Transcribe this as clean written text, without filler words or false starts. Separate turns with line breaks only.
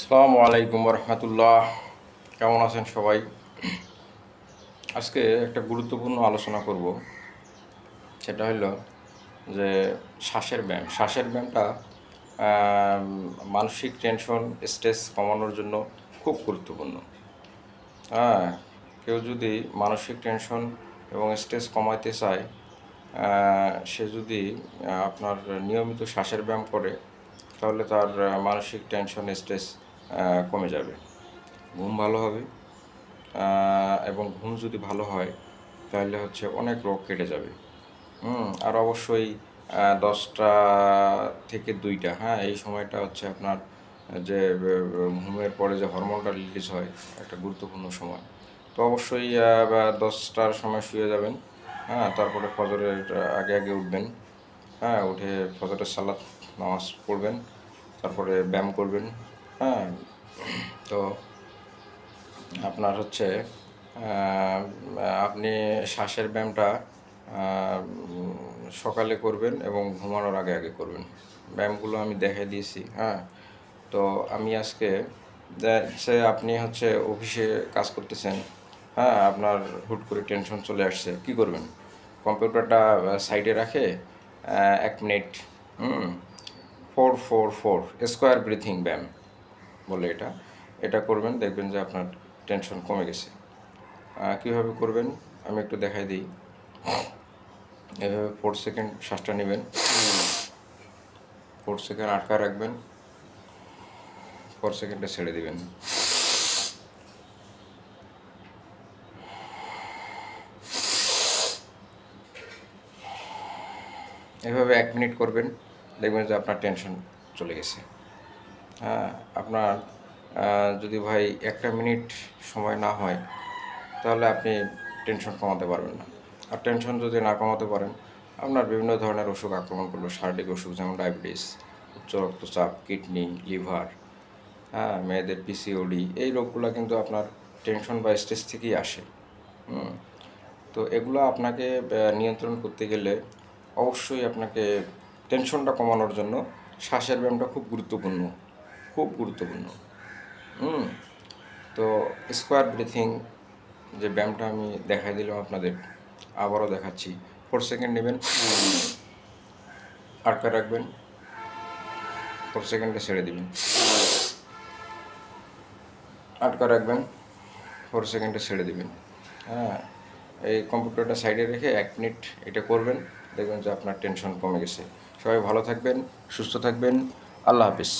আসসালামু আলাইকুম রহমতুল্লাহ। কেমন আছেন সবাই? আজকে একটা গুরুত্বপূর্ণ আলোচনা করব। সেটা হলো যে শ্বাসের ব্যায়ামটা আম, মানসিক টেনশন স্ট্রেস কমানোর জন্য খুব গুরুত্বপূর্ণ। হ্যাঁ, কেউ যদি মানসিক টেনশন এবং স্ট্রেস কমাইতে চায়, সে যদি আপনার নিয়মিত শ্বাসের ব্যায়াম করে, তাহলে তার মানসিক টেনশন স্ট্রেস কমে যাবে, ঘুম ভালো হবে। এবং ঘুম যদি ভালো হয়, তাহলে হচ্ছে অনেক রোগ কেটে যাবে। আর অবশ্যই 10টা থেকে 2টা, হ্যাঁ, এই সময়টা হচ্ছে আপনার যে ঘুমের পরে যে হরমোনটা রিলিজ হয়, একটা গুরুত্বপূর্ণ সময়। তো অবশ্যই 10টার সময় শুয়ে যাবেন। হ্যাঁ, তারপরে ফজরের আগে আগে উঠবেন। হ্যাঁ, উঠে ফজরের সালাত নামাজ পড়বেন, তারপরে ব্যায়াম করবেন। হ্যাঁ, তো আপনার হচ্ছে আহ, আপনি শ্বাসের ব্যায়ামটা সকালে করবেন এবং ঘুমানোর আগে আগে করবেন। ব্যায়ামগুলো আমি দেখাই দিয়েছি। হ্যাঁ, তো আমি আজকে সে আপনি হচ্ছে অফিসে কাজ করতেছেন। হ্যাঁ, আপনার হুট করে টেনশন চলে আসছে, কি করবেন? কম্পিউটারটা সাইডে রাখে 1 মিনিট, 4-4-4 স্কোয়ার ব্রিথিং ব্যায়াম বলে এটা। এটা করবেন, দেখবেন যে আপনার টেনশন কমে গেছে। কীভাবে করবেন আমি একটু দেখাই দিই। এভাবে 4 সেকেন্ড শ্বাসটা নেবেন, 4 সেকেন্ড আটকা রাখবেন, 4 সেকেন্ডে ছেড়ে দিবেন। এভাবে 1 মিনিট করবেন, দেখবেন যে আপনার টেনশন চলে গেছে। হ্যাঁ, আপনার যদি ভাই 1 মিনিট সময় না হয়, তাহলে আপনি টেনশন কমাতে পারবেন না। আর টেনশন যদি না কমাতে পারেন, আপনার বিভিন্ন ধরনের অসুখ আক্রমণ করবে, শারীরিক অসুখ যেমন ডায়াবেটিস, উচ্চ রক্তচাপ, কিডনি, লিভার, হ্যাঁ, মেয়েদের পিসিওডি, এই রোগগুলো কিন্তু আপনার টেনশন বা স্ট্রেস থেকেই আসে। হুম, তো এগুলো আপনাকে নিয়ন্ত্রণ করতে গেলে অবশ্যই আপনাকে টেনশনটা কমানোর জন্য শ্বাসের ব্যায়ামটা খুব গুরুত্বপূর্ণ, খুব গুরুত্বপূর্ণ। হুম, তো স্কোয়ার ব্রিথিং যে ব্যায়ামটা আমি দেখাই দিলাম আপনাদের, আবারও দেখাচ্ছি। 4 সেকেন্ড নেবেন, আটকা রাখবেন, 4 সেকেন্ডে ছেড়ে দিবেন, আটকা রাখবেন, 4 সেকেন্ডে ছেড়ে দিবেন। হ্যাঁ, এই কম্পিউটারটা সাইডে রেখে 1 মিনিট এটা করবেন, দেখবেন যে আপনার টেনশন কমে গেছে। সবাই ভালো থাকবেন, সুস্থ থাকবেন। আল্লাহ হাফিজ।